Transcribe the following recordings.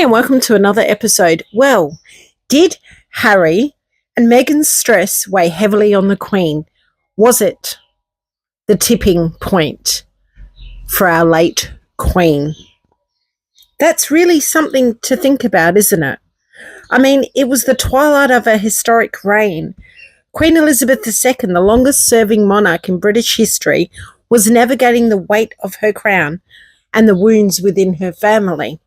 and welcome to another episode. Well, did Harry and Meghan's stress weigh heavily on the Queen? Was it the tipping point for our late Queen? That's really something to think about, isn't it? I mean, it was the twilight of a historic reign. Queen Elizabeth II, the longest-serving monarch in British history, was navigating the weight of her crown and the wounds within her family.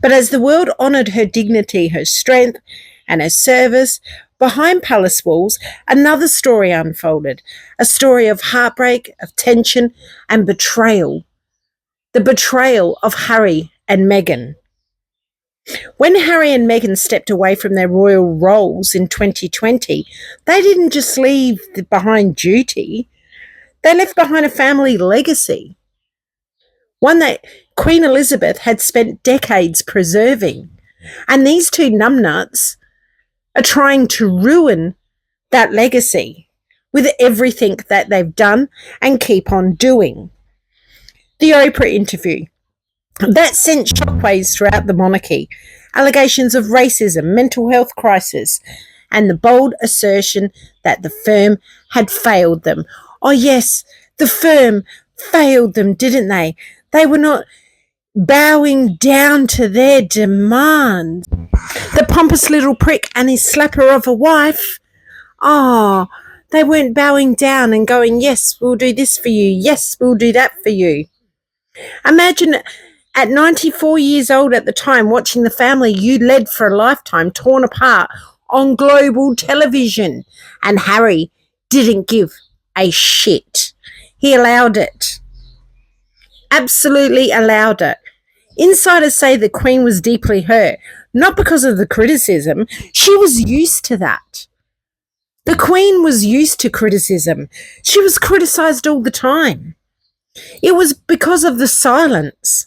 But as the world honoured her dignity, her strength, and her service, behind palace walls, another story unfolded, a story of heartbreak, of tension, and betrayal. The betrayal of Harry and Meghan. When Harry and Meghan stepped away from their royal roles in 2020, they didn't just leave behind duty, they left behind a family legacy. One that Queen Elizabeth had spent decades preserving. And these two numbnuts are trying to ruin that legacy with everything that they've done and keep on doing. The Oprah interview. That sent shockwaves throughout the monarchy. Allegations of racism, mental health crisis, and the bold assertion that the firm had failed them. Oh yes, the firm failed them, didn't they? They were not bowing down to their demands. The pompous little prick and his slapper of a wife, they weren't bowing down and going, yes, we'll do this for you. Yes, we'll do that for you. Imagine at 94 years old at the time, watching the family you led for a lifetime torn apart on global television. And Harry didn't give a shit. He allowed it. Absolutely allowed it. Insiders say the Queen was deeply hurt, not because of the criticism. She was used to that. The Queen was used to criticism. She was criticised all the time. It was because of the silence.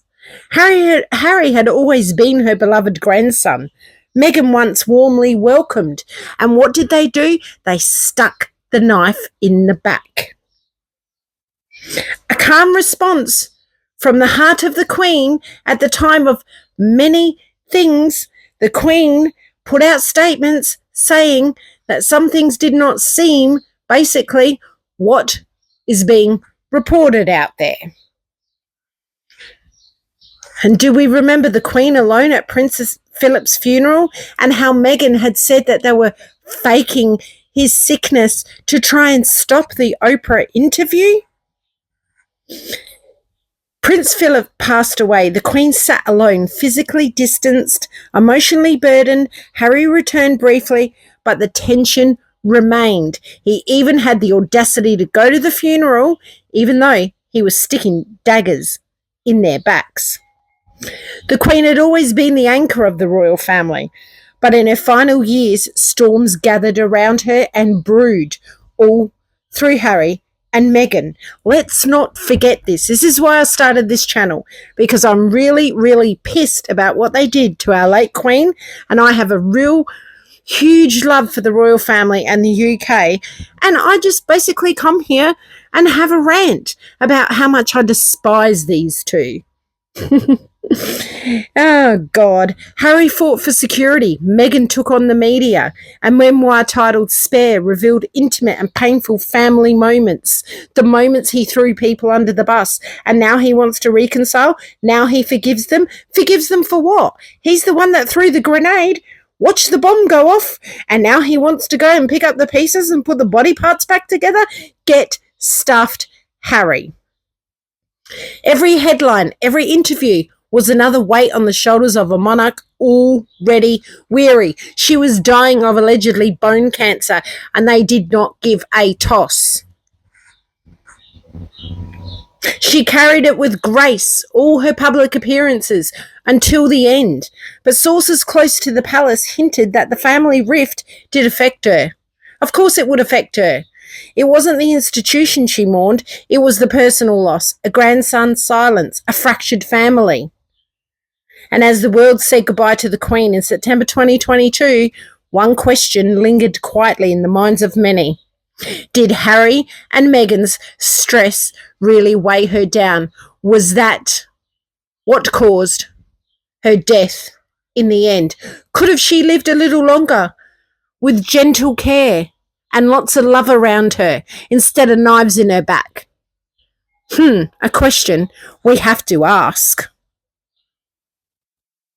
Harry had always been her beloved grandson. Meghan once warmly welcomed. And what did they do? They stuck the knife in the back. A calm response from the heart of the Queen at the time of many things. The Queen put out statements saying that some things did not seem basically what is being reported out there. And do we remember the Queen alone at Prince Philip's funeral and how Meghan had said that they were faking his sickness to try and stop the Oprah interview? Prince Philip passed away. The Queen sat alone, physically distanced, emotionally burdened. Harry returned briefly, but the tension remained. He even had the audacity to go to the funeral, even though he was sticking daggers in their backs. The Queen had always been the anchor of the royal family, but in her final years, storms gathered around her and brewed all through Harry and Meghan. Let's not forget this. This is why I started this channel, because I'm really, really pissed about what they did to our late Queen, and I have a real huge love for the royal family and the UK, and I just basically come here and have a rant about how much I despise these two. Oh, God. Harry fought for security. Meghan took on the media. A memoir titled Spare revealed intimate and painful family moments, the moments he threw people under the bus, and now he wants to reconcile. Now he forgives them. Forgives them for what? He's the one that threw the grenade, watched the bomb go off, and now he wants to go and pick up the pieces and put the body parts back together? Get stuffed, Harry. Every headline, every interview was another weight on the shoulders of a monarch already weary. She was dying of allegedly bone cancer, and they did not give a toss. She carried it with grace, all her public appearances, until the end. But sources close to the palace hinted that the family rift did affect her. Of course it would affect her. It wasn't the institution she mourned, it was the personal loss, a grandson's silence, a fractured family. And as the world said goodbye to the Queen in September 2022, one question lingered quietly in the minds of many. Did Harry and Meghan's stress really weigh her down? Was that what caused her death in the end? Could have she lived a little longer with gentle care and lots of love around her instead of knives in her back? A question we have to ask.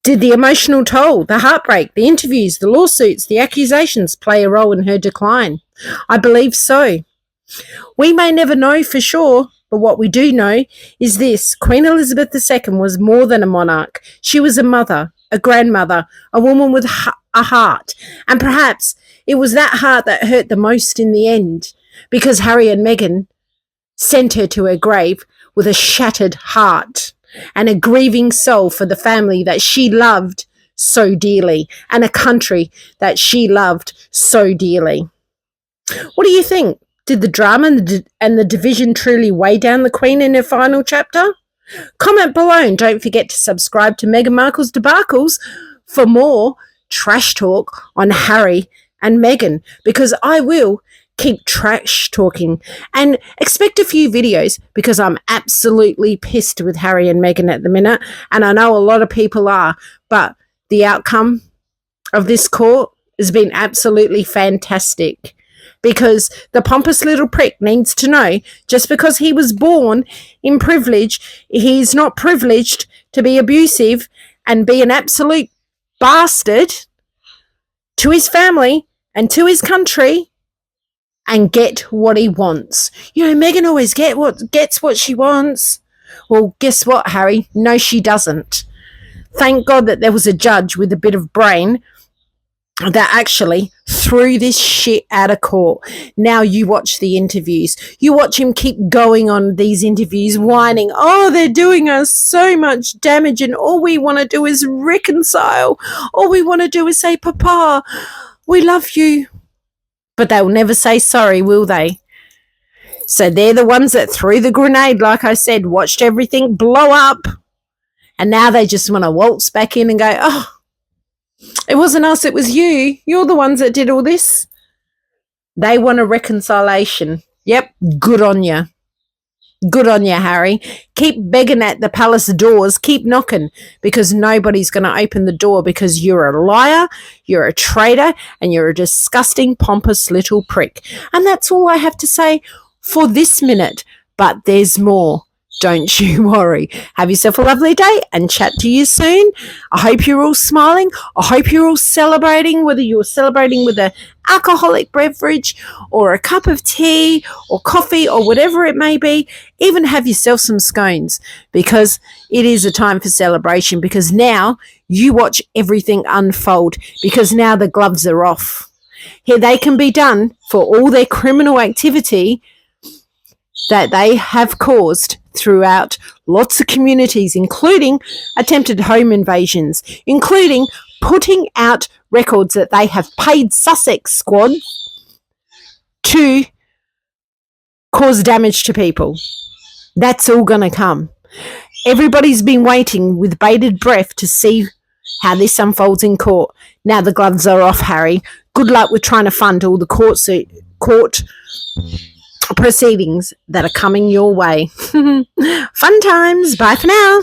Did the emotional toll, the heartbreak, the interviews, the lawsuits, the accusations play a role in her decline? I believe so. We may never know for sure, but what we do know is this: Queen Elizabeth II was more than a monarch. She was a mother, a grandmother, a woman with a heart. And perhaps it was that heart that hurt the most in the end, because Harry and Meghan sent her to her grave with a shattered heart and a grieving soul for the family that she loved so dearly and a country that she loved so dearly. What do you think? Did the drama and the division truly weigh down the Queen in her final chapter? Comment below and don't forget to subscribe to Meghan Markle's Debacles for more trash talk on Harry and Meghan, because I will keep trash talking, and expect a few videos because I'm absolutely pissed with Harry and Meghan at the minute, and I know a lot of people are, but the outcome of this court has been absolutely fantastic, because the pompous little prick needs to know just because he was born in privilege, he's not privileged to be abusive and be an absolute bastard to his family and to his country and get what he wants. You know, Meghan always gets what she wants. Well, guess what, Harry? No, she doesn't. Thank God that there was a judge with a bit of brain that actually threw this shit out of court. Now you watch the interviews. You watch him keep going on these interviews, whining, oh, they're doing us so much damage and all we want to do is reconcile. All we want to do is say, Papa, we love you. But they'll never say sorry, will they? So they're the ones that threw the grenade, like I said, watched everything blow up, and now they just want to waltz back in and go, oh, it wasn't us, it was you. You're the ones that did all this. They want a reconciliation. Yep, good on you. Good on you, Harry. Keep begging at the palace doors. Keep knocking, because nobody's going to open the door, because you're a liar, you're a traitor, and you're a disgusting, pompous little prick. And that's all I have to say for this minute. But there's more. Don't you worry. Have yourself a lovely day and chat to you soon. I hope you're all smiling. I hope you're all celebrating, whether you're celebrating with an alcoholic beverage or a cup of tea or coffee or whatever it may be. Even have yourself some scones, because it is a time for celebration, because now you watch everything unfold, because now the gloves are off. Here they can be done for all their criminal activity that they have caused throughout lots of communities, including attempted home invasions, including putting out records that they have paid Sussex Squad to cause damage to people. That's all going to come. Everybody's been waiting with bated breath to see how this unfolds in court. Now the gloves are off, Harry. Good luck with trying to fund all the court proceedings that are coming your way. Fun times. Bye for now.